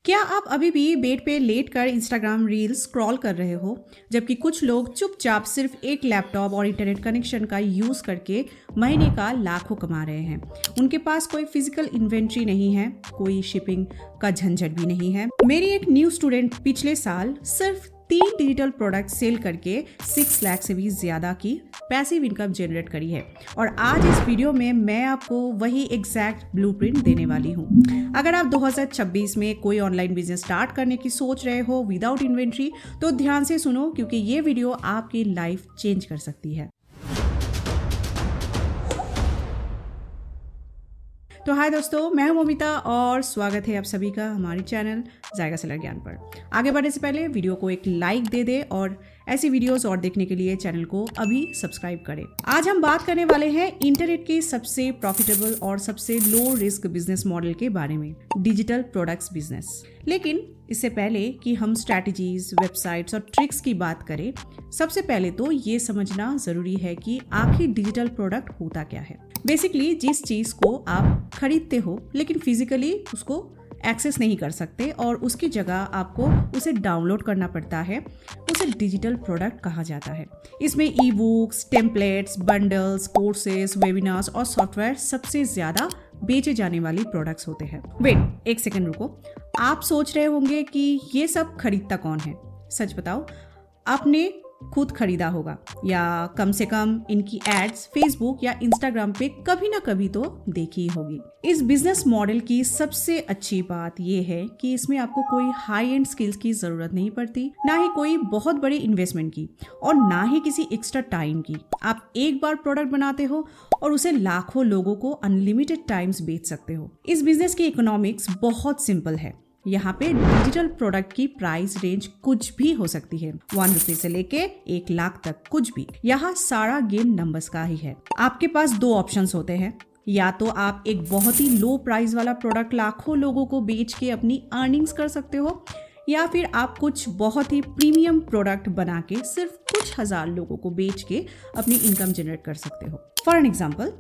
क्या आप अभी भी बेड पे लेट कर इंस्टाग्राम रील्स स्क्रॉल कर रहे हो, जबकि कुछ लोग चुपचाप सिर्फ एक लैपटॉप और इंटरनेट कनेक्शन का यूज़ करके महीने का लाखों कमा रहे हैं। उनके पास कोई फिजिकल इन्वेंट्री नहीं है, कोई शिपिंग का झंझट भी नहीं है। मेरी एक न्यू स्टूडेंट पिछले साल सिर्फ 3 डिजिटल प्रोडक्ट सेल करके 6 लाख से भी ज़्यादा की पैसिव इनकम जनरेट करी है। और आज इस वीडियो में मैं आपको वही एग्जैक्ट ब्लूप्रिंट देने वाली हूँ। अगर आप 2026 में कोई ऑनलाइन बिजनेस स्टार्ट करने की सोच रहे हो विदाउट इन्वेंट्री, तो ध्यान से सुनो, क्योंकि ये वीडियो आपकी लाइफ चेंज कर सकती है। तो हाय दोस्तों, मैं हूं मोमिता और स्वागत है आप सभी का हमारे चैनल जायका सेलर ज्ञान पर। आगे बढ़ने से पहले वीडियो को एक लाइक दे दे और ऐसी वीडियोस और देखने के लिए चैनल को अभी सब्सक्राइब करें। आज हम बात करने वाले हैं इंटरनेट के सबसे प्रॉफिटेबल और सबसे लो रिस्क बिजनेस मॉडल के बारे में, डिजिटल प्रोडक्ट्स बिजनेस। लेकिन इससे पहले कि हम स्ट्रैटेजीज, वेबसाइट्स और ट्रिक्स की बात करें, सबसे पहले तो ये समझना जरूरी है कि आखिर डिजिटल प्रोडक्ट होता क्या है। बेसिकली जिस चीज को आप खरीदते हो लेकिन फिजिकली उसको एक्सेस नहीं कर सकते और उसकी जगह आपको उसे डाउनलोड करना पड़ता है, उसे डिजिटल प्रोडक्ट कहा जाता है। इसमें e books, templates, bundles, courses, webinars और सॉफ्टवेयर सबसे ज्यादा बेचे जाने वाली प्रोडक्ट्स होते हैं। वेट, एक सेकंड रुको। आप सोच रहे होंगे कि ये सब खरीदता कौन है। सच बताओ, आपने खुद खरीदा होगा या कम से कम इनकी एड्स फेसबुक या इंस्टाग्राम पे कभी ना कभी तो देखी होगी। इस बिजनेस मॉडल की सबसे अच्छी बात यह है कि इसमें आपको कोई हाई एंड स्किल्स की जरूरत नहीं पड़ती, ना ही कोई बहुत बड़ी इन्वेस्टमेंट की और ना ही किसी एक्स्ट्रा टाइम की। आप एक बार प्रोडक्ट बनाते हो और उसे लाखों लोगों को अनलिमिटेड टाइम्स बेच सकते हो। इस बिजनेस की इकोनॉमिक्स बहुत सिंपल है। यहाँ पे डिजिटल प्रोडक्ट की प्राइस रेंज कुछ भी हो सकती है, 1 रुपए से लेके 1 लाख तक, कुछ भी। यहाँ सारा गेम नंबर्स का ही है। आपके पास 2 ऑप्शंस होते हैं, या तो आप एक बहुत ही लो प्राइस वाला प्रोडक्ट लाखों लोगों को बेच के अपनी अर्निंग्स कर सकते हो, या फिर आप कुछ बहुत ही प्रीमियम प्रोडक्ट बना के सिर्फ कुछ हजार लोगों को बेच के अपनी इनकम जनरेट कर सकते हो। फॉर एन एग्जाम्पल,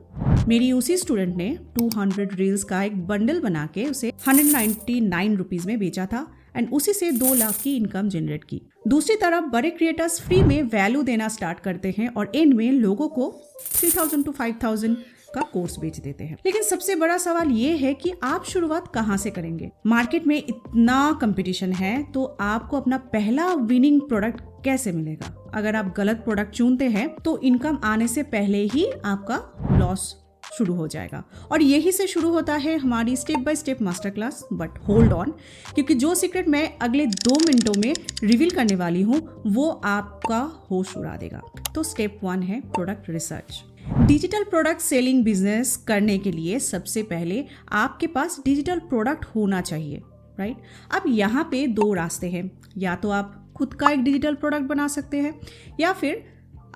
मेरी उसी स्टूडेंट ने 200 रील्स का एक बंडल बना के उसे 199 रुपीज में बेचा था एंड उसी से 2 लाख की इनकम जनरेट की। दूसरी तरफ बड़े क्रिएटर्स फ्री में वैल्यू देना स्टार्ट करते हैं और एंड में लोगों को 3000 to 5000 का कोर्स बेच देते हैं। लेकिन सबसे बड़ा सवाल ये है कि आप शुरुआत कहाँ से करेंगे। मार्केट में इतना कंपटीशन है, तो आपको अपना पहला विनिंग प्रोडक्ट कैसे मिलेगा। अगर आप गलत प्रोडक्ट चुनते हैं तो इनकम आने से पहले ही आपका लॉस शुरू हो जाएगा। और यही से शुरू होता है हमारी step by step master class. But hold on, क्योंकि जो सीक्रेट मैं अगले 2 मिनटों में रिवील करने वाली हूँ वो आपका होश उड़ा देगा। तो स्टेप 1 है product research. Digital product selling business करने के लिए सबसे पहले आपके पास डिजिटल प्रोडक्ट होना चाहिए, राइट। अब यहाँ पे 2 रास्ते हैं, या तो आप खुद का एक डिजिटल प्रोडक्ट बना सकते हैं, या फिर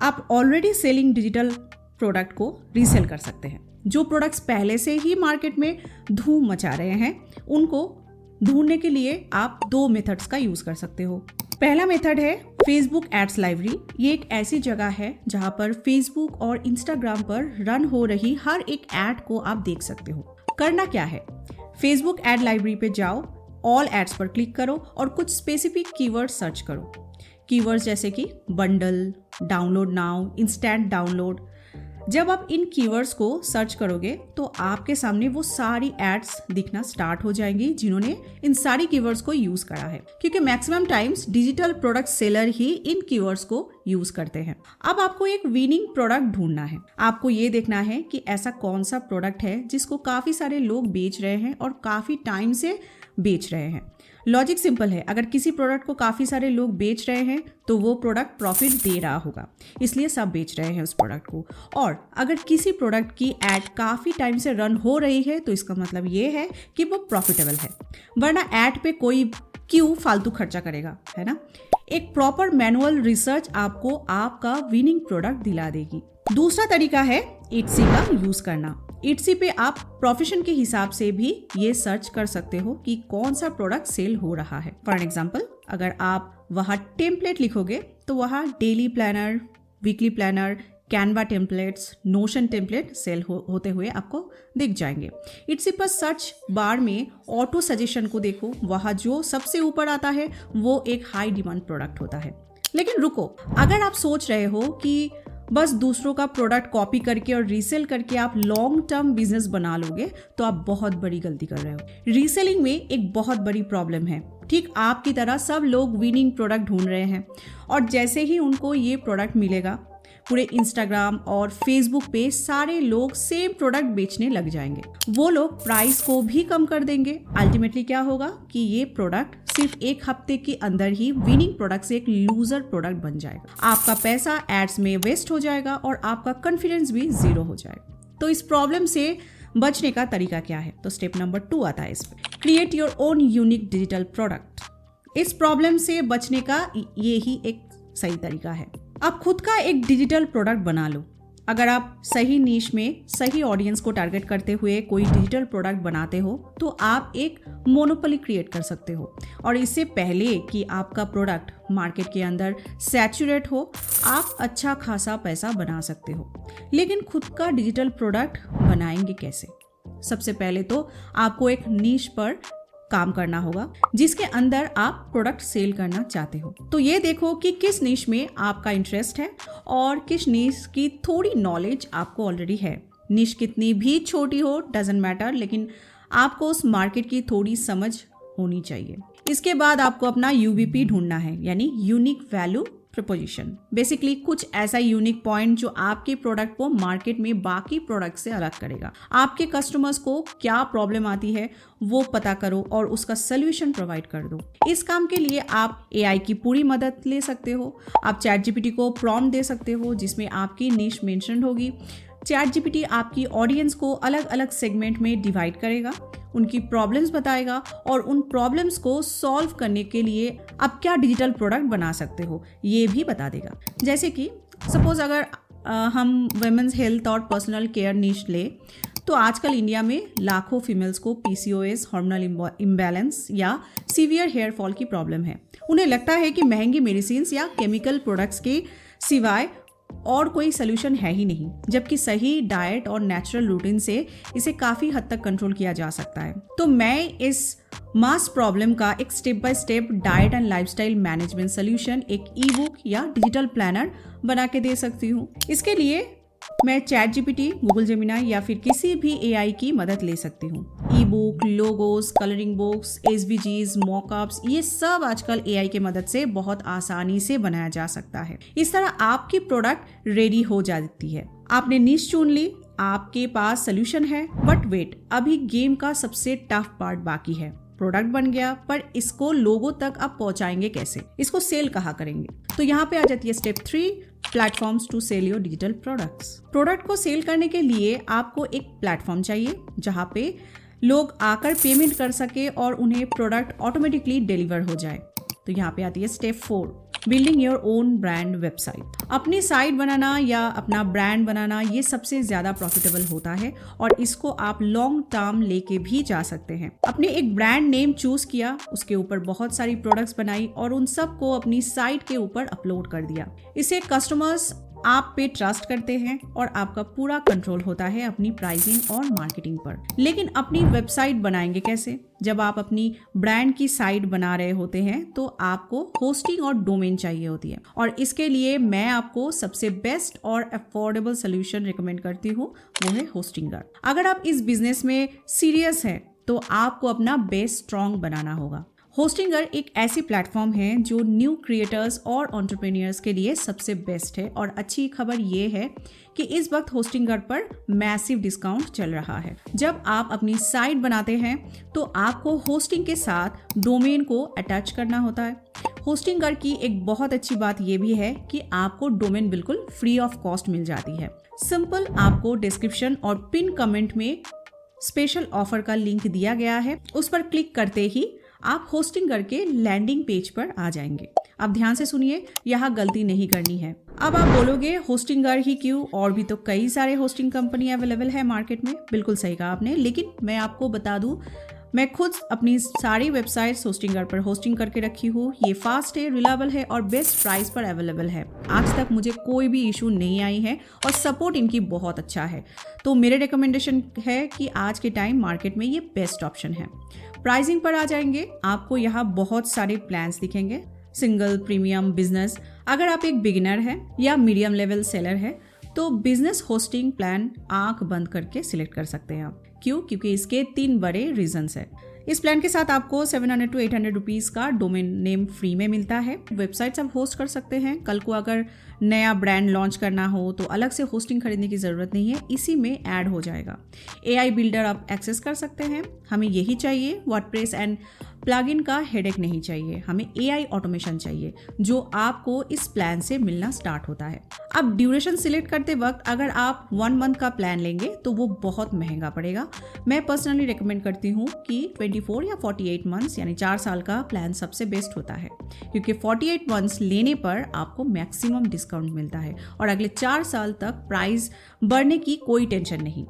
आप ऑलरेडी सेलिंग डिजिटल प्रोडक्ट को रीसेल कर सकते हैं। जो प्रोडक्ट्स पहले से ही मार्केट में धूम मचा रहे हैं, उनको ढूंढने के लिए आप 2 मेथड्स का यूज कर सकते हो। पहला मेथड है फेसबुक एड्स लाइब्रेरी। ये एक ऐसी जगह है जहां पर फेसबुक और इंस्टाग्राम पर रन हो रही हर एक एड को आप देख सकते हो। करना क्या है, फेसबुक एड लाइब्रेरी पे जाओ, ऑल एड्स पर क्लिक करो और कुछ स्पेसिफिक कीवर्ड्स सर्च करो। कीवर्ड्स जैसे कि bundle, download now, instant download. जब आप इन कीवर्ड्स को सर्च करोगे तो आपके सामने वो सारी एड्स दिखना स्टार्ट हो जाएंगी जिन्होंने इन सारी कीवर्ड्स को यूज करा है, क्योंकि maximum times digital product seller ही इन कीवर्ड्स को यूज करते हैं। अब आपको एक विनिंग प्रोडक्ट ढूंढना है। आपको ये देखना है कि ऐसा कौन सा प्रोडक्ट है जिसको काफी सारे लोग बेच रहे हैं और काफी टाइम से बेच रहे हैं। लॉजिक सिंपल है, अगर किसी प्रोडक्ट को काफ़ी सारे लोग बेच रहे हैं तो वो प्रोडक्ट प्रॉफिट दे रहा होगा, इसलिए सब बेच रहे हैं उस प्रोडक्ट को। और अगर किसी प्रोडक्ट की एड काफ़ी टाइम से रन हो रही है तो इसका मतलब ये है कि वो प्रॉफिटेबल है, वरना एड पे कोई क्यों फालतू खर्चा करेगा, है ना। एक प्रॉपर मैनुअल रिसर्च आपको आपका विनिंग प्रोडक्ट दिला देगी। दूसरा तरीका है इट्सी का यूज करना। इट्सी पे आप प्रोफेशन के हिसाब से भी ये सर्च कर सकते हो कि कौन सा प्रोडक्ट सेल हो रहा है। फॉर एग्जाम्पल, अगर आप वहाँ टेम्पलेट लिखोगे तो वहाँ daily planner, weekly planner Canva templates, Notion template sell होते हुए आपको दिख जाएंगे। इट्सी पर सर्च बार में ऑटो सजेशन को देखो, वहाँ जो सबसे ऊपर आता है वो एक हाई डिमांड प्रोडक्ट होता है। लेकिन रुको, अगर आप सोच रहे हो कि बस दूसरों का प्रोडक्ट कॉपी करके और रीसेल करके आप लॉन्ग टर्म बिजनेस बना लोगे, तो आप बहुत बड़ी गलती कर रहे हो। रीसेलिंग में एक बहुत बड़ी प्रॉब्लम है। ठीक आपकी तरह सब लोग विनिंग प्रोडक्ट ढूंढ रहे हैं और जैसे ही उनको ये प्रोडक्ट मिलेगा, पूरे इंस्टाग्राम और फेसबुक पे सारे लोग सेम प्रोडक्ट बेचने लग जाएंगे। वो लोग प्राइस को भी कम कर देंगे। अल्टीमेटली क्या होगा कि ये प्रोडक्ट सिर्फ एक हफ्ते के अंदर ही विनिंग प्रोडक्ट से एक लूजर प्रोडक्ट बन जाएगा। आपका पैसा एड्स में वेस्ट हो जाएगा और आपका कॉन्फिडेंस भी जीरो हो जाएगा। तो इस प्रॉब्लम से बचने का तरीका क्या है? तो स्टेप नंबर 2 आता है इसमें, create your own unique digital product. इस प्रॉब्लम से बचने का ये ही एक सही तरीका है। आप खुद का एक डिजिटल प्रोडक्ट बना लो। अगर आप सही नीश में सही ऑडियंस को टारगेट करते हुए कोई डिजिटल प्रोडक्ट बनाते हो तो आप एक मोनोपोली क्रिएट कर सकते हो। और इससे पहले कि आपका प्रोडक्ट मार्केट के अंदर सैचुरेट हो, आप अच्छा खासा पैसा बना सकते हो। लेकिन खुद का डिजिटल प्रोडक्ट बनाएंगे कैसे? सबसे पहले तो आपको एक नीश पर काम करना होगा जिसके अंदर आप प्रोडक्ट सेल करना चाहते हो। तो ये देखो कि किस नीश में आपका इंटरेस्ट है और किस नीश की थोड़ी नॉलेज आपको ऑलरेडी है। नीश कितनी भी छोटी हो डजंट मैटर, लेकिन आपको उस मार्केट की थोड़ी समझ होनी चाहिए। इसके बाद आपको अपना यूवीपी ढूंढना है, यानी यूनिक वैल्यू प्रपोजिशन। बेसिकली कुछ ऐसा यूनिक पॉइंट जो आपके प्रोडक्ट को मार्केट में बाकी प्रोडक्ट से अलग करेगा। आपके कस्टमर्स को क्या प्रॉब्लम आती है वो पता करो और उसका सोल्यूशन प्रोवाइड कर दो। इस काम के लिए आप एआई की पूरी मदद ले सकते हो। आप चैट जीपीटी को प्रॉम्प्ट दे सकते हो जिसमें आपकी निश मेंशन होगी। चैट जीपीटी आपकी ऑडियंस को अलग अलग सेगमेंट में डिवाइड करेगा, उनकी प्रॉब्लम्स बताएगा और उन प्रॉब्लम्स को सॉल्व करने के लिए आप क्या डिजिटल प्रोडक्ट बना सकते हो ये भी बता देगा। जैसे कि सपोज अगर हम वुमेन्स हेल्थ और पर्सनल केयर नीश ले, तो आजकल इंडिया में लाखों फीमेल्स को पीसीओएस, हार्मोनल इम्बैलेंस या सीवियर हेयर फॉल की प्रॉब्लम है। उन्हें लगता है कि महंगी मेडिसिन या केमिकल प्रोडक्ट्स के सिवाय और कोई सोल्यूशन है ही नहीं, जबकि सही डाइट और नेचुरल रूटीन से इसे काफ़ी हद तक कंट्रोल किया जा सकता है। तो मैं इस मास प्रॉब्लम का एक step by step diet and lifestyle management solution, एक ई बुक या डिजिटल प्लानर बना के दे सकती हूँ। इसके लिए मैं चैट जीपीटी, गूगल जेमिनाई या फिर किसी भी एआई की मदद ले सकती हूँ। E book, logos, colouring books, एसवीजीज, मॉकअप्स, ये सब आजकल एआई के मदद से बहुत आसानी से बनाया जा सकता है। इस तरह आपकी प्रोडक्ट रेडी हो जाती है। आपने नीश चुन ली, आपके पास सोल्यूशन है, बट वेट, अभी गेम का सबसे टफ पार्ट बाकी है। प्रोडक्ट बन गया, पर इसको लोगों तक आप पहुंचाएंगे कैसे? इसको सेल कहाँ करेंगे? तो यहाँ पे आ जाती है step 3, platforms to sell your digital products. Product को सेल करने के लिए आपको एक प्लेटफॉर्म चाहिए जहाँ पे लोग आकर पेमेंट कर सके और उन्हें प्रोडक्ट ऑटोमेटिकली डिलीवर हो जाए। तो यहाँ पे आती है step 4, building your own brand website. अपनी साइट बनाना या अपना ब्रांड बनाना ये सबसे ज़्यादा प्रॉफिटेबल होता है और इसको आप लॉन्ग टर्म लेके भी जा सकते हैं। अपने एक ब्रांड नेम चूज किया, उसके ऊपर बहुत सारी प्रोडक्ट्स बनाई और उन सब को अपनी साइट के ऊपर अपलोड कर दिया। इसे कस्टमर्स आप पे ट्रस्ट करते हैं और आपका पूरा कंट्रोल होता है अपनी प्राइसिंग और मार्केटिंग पर। लेकिन अपनी वेबसाइट बनाएंगे कैसे? जब आप अपनी ब्रांड की साइट बना रहे होते हैं तो आपको होस्टिंग और डोमेन चाहिए होती है और इसके लिए मैं आपको सबसे बेस्ट और अफोर्डेबल सोल्यूशन रिकमेंड करती हूँ, वो है होस्टिंगर। अगर आप इस बिजनेस में सीरियस हैं तो आपको अपना बेस स्ट्रॉन्ग बनाना होगा। होस्टिंगर एक ऐसी प्लेटफॉर्म है जो न्यू क्रिएटर्स और एंटरप्रेन्योर्स के लिए सबसे बेस्ट है और अच्छी खबर ये है कि इस वक्त होस्टिंगर पर मैसिव डिस्काउंट चल रहा है। जब आप अपनी साइट बनाते हैं तो आपको होस्टिंग के साथ डोमेन को अटैच करना होता है। होस्टिंगर की एक बहुत अच्छी बात ये भी है कि आपको डोमेन बिल्कुल फ्री ऑफ कॉस्ट मिल जाती है। सिंपल, आपको डिस्क्रिप्शन और पिन कमेंट में स्पेशल ऑफर का लिंक दिया गया है, उस पर क्लिक करते ही आप होस्टिंगर के लैंडिंग पेज पर आ जाएंगे। अब ध्यान से सुनिए, यहाँ गलती नहीं करनी है। अब आप बोलोगे होस्टिंगर ही क्यों, और भी तो कई सारे होस्टिंग कंपनी अवेलेबल है मार्केट में। बिल्कुल सही कहा आपने, लेकिन मैं आपको बता दूं, मैं खुद अपनी सारी वेबसाइट्स होस्टिंगर पर होस्टिंग करके रखी हूँ। ये फास्ट है, रिलायबल है और बेस्ट प्राइस पर अवेलेबल है। आज तक मुझे कोई भी इशू नहीं आई है और सपोर्ट इनकी बहुत अच्छा है। तो मेरे रिकमेंडेशन है कि आज के टाइम मार्केट में ये बेस्ट ऑप्शन है। प्राइसिंग पर आ जाएंगे, आपको यहाँ बहुत सारे प्लान्स दिखेंगे, सिंगल, प्रीमियम, बिजनेस। अगर आप एक बिगिनर हैं या मीडियम लेवल सेलर है तो बिजनेस होस्टिंग प्लान आंख बंद करके सिलेक्ट कर सकते हैं आप। क्यों? क्योंकि इसके 3 बड़े रीजंस है। इस प्लान के साथ आपको 700 to 800 रुपीज़ का डोमेन नेम फ्री में मिलता है। वेबसाइट्स आप होस्ट कर सकते हैं। कल को अगर नया ब्रांड लॉन्च करना हो तो अलग से होस्टिंग खरीदने की ज़रूरत नहीं है, इसी में ऐड हो जाएगा। AI बिल्डर आप एक्सेस कर सकते हैं। हमें यही चाहिए, वर्डप्रेस एंड प्लगइन का हेडेक नहीं चाहिए। हमें AI ऑटोमेशन चाहिए जो आपको इस प्लान से मिलना स्टार्ट होता है। अब ड्यूरेशन सिलेक्ट करते वक्त अगर आप 1 मंथ का प्लान लेंगे तो वो बहुत महंगा पड़ेगा। मैं पर्सनली रिकमेंड करती हूँ कि 24 या 48 मंथ्स यानी 4 साल का प्लान सबसे बेस्ट होता है, क्योंकि 48 मंथ्स लेने पर आपको मैक्सिमम डिस्काउंट मिलता है और अगले 4 साल तक प्राइस बढ़ने की कोई टेंशन नहीं।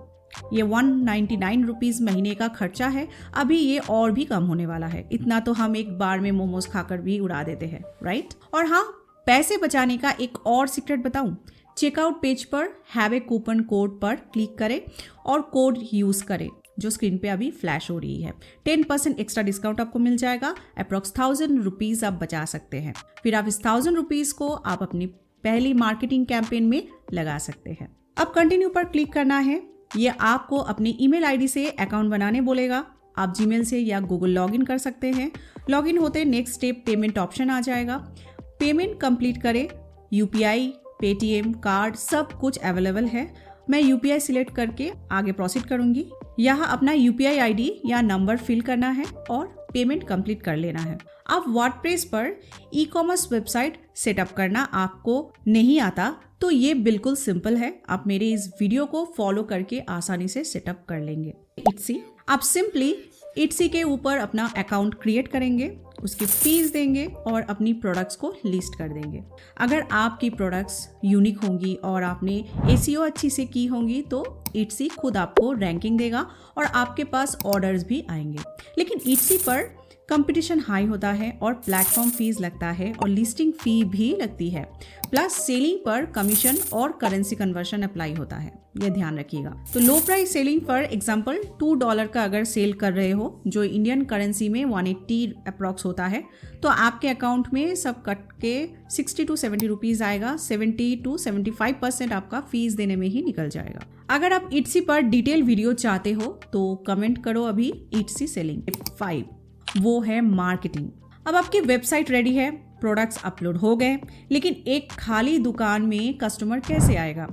ये 199 रुपीज़ महीने का खर्चा है, अभी ये और भी कम होने वाला है। इतना तो हम एक बार में मोमोज खाकर भी उड़ा देते हैं, राइट? और हाँ, पैसे बचाने का एक और सीक्रेट बताऊं। चेकआउट पेज पर हैव ए कूपन कोड पर क्लिक करें और कोड यूज़ करें जो स्क्रीन पे अभी फ्लैश हो रही है। 10% एक्स्ट्रा डिस्काउंट आपको मिल जाएगा। अप्रॉक्स 1000 रुपीज़ आप बचा सकते हैं। फिर आप इस 1000 रुपीज़ को आप अपनी पहली मार्केटिंग कैंपेन में लगा सकते हैं। अब कंटिन्यू पर क्लिक करना है। ये आपको अपनी ईमेल आईडी से अकाउंट बनाने बोलेगा। आप जीमेल से या गूगल लॉगिन कर सकते हैं। लॉगिन होते नेक्स्ट स्टेप पेमेंट ऑप्शन आ जाएगा। पेमेंट कंप्लीट करें। UPI, पेटीएम, कार्ड सब कुछ अवेलेबल है। मैं UPI सिलेक्ट करके आगे प्रोसीड करूंगी। यहाँ अपना UPI ID या नंबर फिल करना है और पेमेंट कंप्लीट कर लेना है। अब वर्डप्रेस पर ई-कॉमर्स वेबसाइट सेटअप करना आपको नहीं आता तो ये बिल्कुल सिंपल है। आप मेरे इस वीडियो को फॉलो करके आसानी से सेटअप कर लेंगे। Etsy, आप सिंपली Etsy के ऊपर अपना अकाउंट क्रिएट करेंगे, उसकी फीस देंगे और अपनी प्रोडक्ट्स को लिस्ट कर देंगे। अगर आपकी प्रोडक्ट्स यूनिक होंगी और आपने SEO अच्छी से की होंगी तो Etsy खुद आपको रैंकिंग देगा और आपके पास ऑर्डर्स भी आएंगे। लेकिन Etsy पर कंपटीशन हाई होता है और प्लेटफॉर्म फीस लगता है और लिस्टिंग फी भी लगती है, प्लस सेलिंग पर कमीशन और करेंसी कन्वर्शन अप्लाई होता है, ये ध्यान रखिएगा। तो लो प्राइस सेलिंग फॉर एग्जांपल $2 का अगर सेल कर रहे हो जो इंडियन करेंसी में 180 अप्रॉक्स होता है, तो आपके अकाउंट में सब कट के 60 to 70 रुपीज़ आएगा। 70 to 75% आपका फीस देने में ही निकल जाएगा। अगर आप Etsy पर डिटेल वीडियो चाहते हो तो कमेंट करो अभी। Etsy सेलिंग 5 वो है मार्केटिंग। अब आपकी वेबसाइट रेडी है, प्रोडक्ट्स अपलोड हो गए, लेकिन एक खाली दुकान में कस्टमर कैसे आएगा?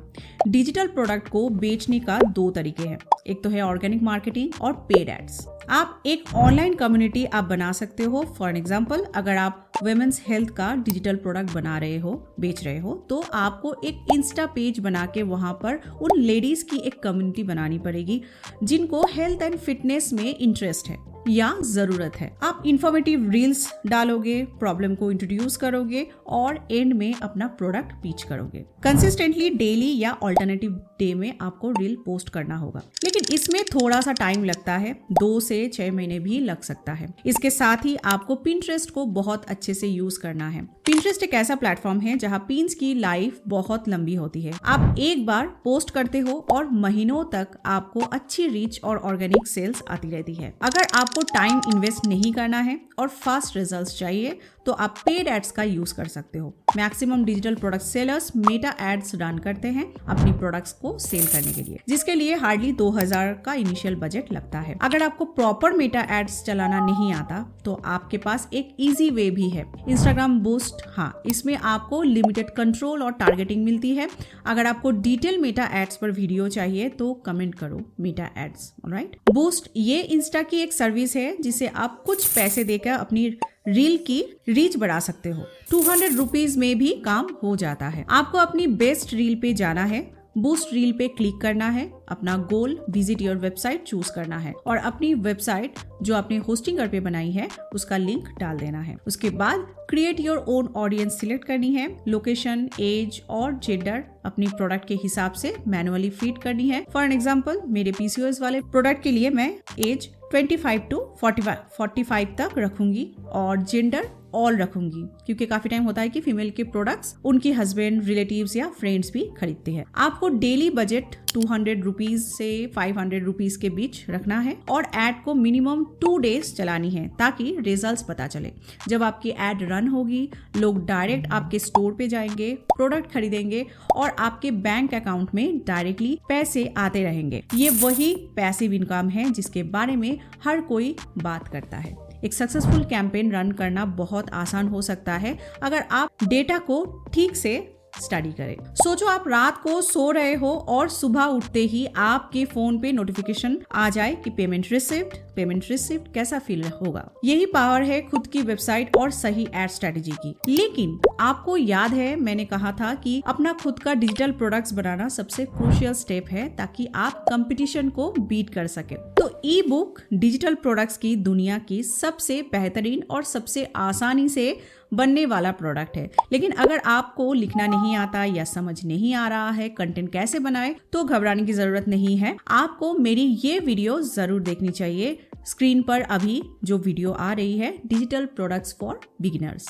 डिजिटल प्रोडक्ट को बेचने का 2 तरीके हैं। एक तो है ऑर्गेनिक मार्केटिंग और पेड एड्स। आप एक ऑनलाइन कम्युनिटी आप बना सकते हो। फॉर एग्जांपल, अगर आप वुमेन्स हेल्थ का डिजिटल प्रोडक्ट बना रहे हो, बेच रहे हो, तो आपको एक इंस्टा पेज बना के वहां पर उन लेडीज की एक कम्युनिटी बनानी पड़ेगी जिनको हेल्थ एंड फिटनेस में इंटरेस्ट है या जरूरत है। आप इंफॉर्मेटिव रील्स डालोगे, प्रॉब्लम को इंट्रोड्यूस करोगे और एंड में अपना प्रोडक्ट पिच करोगे। कंसिस्टेंटली डेली या ऑल्टरनेटिव डे में आपको रील पोस्ट करना होगा, लेकिन इसमें थोड़ा सा टाइम लगता है, 2 से 6 महीने भी लग सकता है। इसके साथ ही आपको पिंटरेस्ट को बहुत अच्छे से यूज करना है। पिंटरेस्ट एक ऐसा प्लेटफॉर्म है जहां पिन्स की लाइफ बहुत लंबी होती है। आप एक बार पोस्ट करते हो और महीनों तक आपको अच्छी रीच और ऑर्गेनिक सेल्स आती रहती है। अगर आपको टाइम इन्वेस्ट नहीं करना है और फास्ट रिजल्ट्स चाहिए तो आप पेड एड्स का यूज कर सकते हो। Maximum digital product sellers Meta ads run करते हैं अपनी प्रोडक्ट्स को सेल करने के लिए, जिसके लिए हार्डली 2000 का इनिशियल बजट लगता है। अगर आपको प्रॉपर मेटा एड्स चलाना नहीं आता तो आपके पास एक इजी वे भी है, इंस्टाग्राम बूस्ट। हाँ, इसमें आपको लिमिटेड कंट्रोल और टारगेटिंग मिलती है। अगर आपको डिटेल मेटा एड्स पर वीडियो चाहिए तो कमेंट करो मेटा एड्स, ऑलराइट। बूस्ट ये इंस्टा की एक सर्विस है जिसे आप कुछ पैसे देकर अपनी रील की रीच बढ़ा सकते हो। 200 रुपीज में भी काम हो जाता है। आपको अपनी बेस्ट रील पे जाना है, बूस्ट रील पे क्लिक करना है, अपना गोल विजिट योर वेबसाइट चूज करना है और अपनी वेबसाइट जो आपने होस्टिंगर पे बनाई है उसका लिंक डाल देना है। उसके बाद create your own audience select करनी है। लोकेशन, एज और जेंडर अपनी प्रोडक्ट के हिसाब से मैनुअली फीड करनी है। फॉर एग्जांपल, मेरे PCOS वाले प्रोडक्ट के लिए मैं एज 25 to 45 तक रखूंगी और जेंडर ऑल रखूंगी, क्योंकि काफी टाइम होता है कि फीमेल के प्रोडक्ट्स उनकी हस्बैंड, रिलेटिव्स या फ्रेंड्स भी खरीदते हैं। आपको डेली बजट 200 रुपीज से 500 रुपीज के बीच रखना है और एड को मिनिमम 2 डेज चलानी है ताकि रिजल्ट्स पता चले। जब आपकी एड रन होगी, लोग डायरेक्ट आपके स्टोर पे जाएंगे, प्रोडक्ट खरीदेंगे और आपके बैंक अकाउंट में डायरेक्टली पैसे आते रहेंगे। ये वही पैसिव इनकम है जिसके बारे में हर कोई बात करता है। एक सक्सेसफुल कैंपेन रन करना बहुत आसान हो सकता है अगर आप डेटा को ठीक से स्टडी करें। सोचो आप रात को सो रहे हो और सुबह उठते ही आपके फोन पे नोटिफिकेशन आ जाए कि पेमेंट रिसीव्ड, कैसा फील होगा। यही पावर है खुद की वेबसाइट और सही एड स्ट्रेटेजी की। लेकिन आपको याद है मैंने कहा था कि अपना खुद का डिजिटल प्रोडक्ट्स बनाना सबसे क्रूशियल स्टेप है ताकि आप कंपटीशन को बीट कर सके। तो ई बुक डिजिटल प्रोडक्ट्स की दुनिया की सबसे बेहतरीन और सबसे आसानी से बनने वाला प्रोडक्ट है। लेकिन अगर आपको लिखना नहीं आता या समझ नहीं आ रहा है कंटेंट कैसे बनाए, तो घबराने की जरूरत नहीं है। आपको मेरी ये वीडियो जरूर देखनी चाहिए। स्क्रीन पर अभी जो वीडियो आ रही है, digital products for beginners,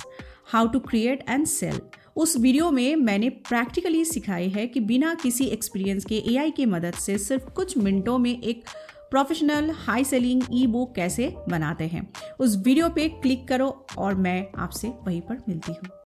how to create and sell. उस वीडियो में मैंने प्रैक्टिकली सिखाई है कि बिना किसी एक्सपीरियंस के एआई की मदद से सिर्फ कुछ मिनटों में एक प्रोफेशनल हाई सेलिंग ई बुक कैसे बनाते हैं। उस वीडियो पे क्लिक करो और मैं आपसे वहीं पर मिलती हूँ।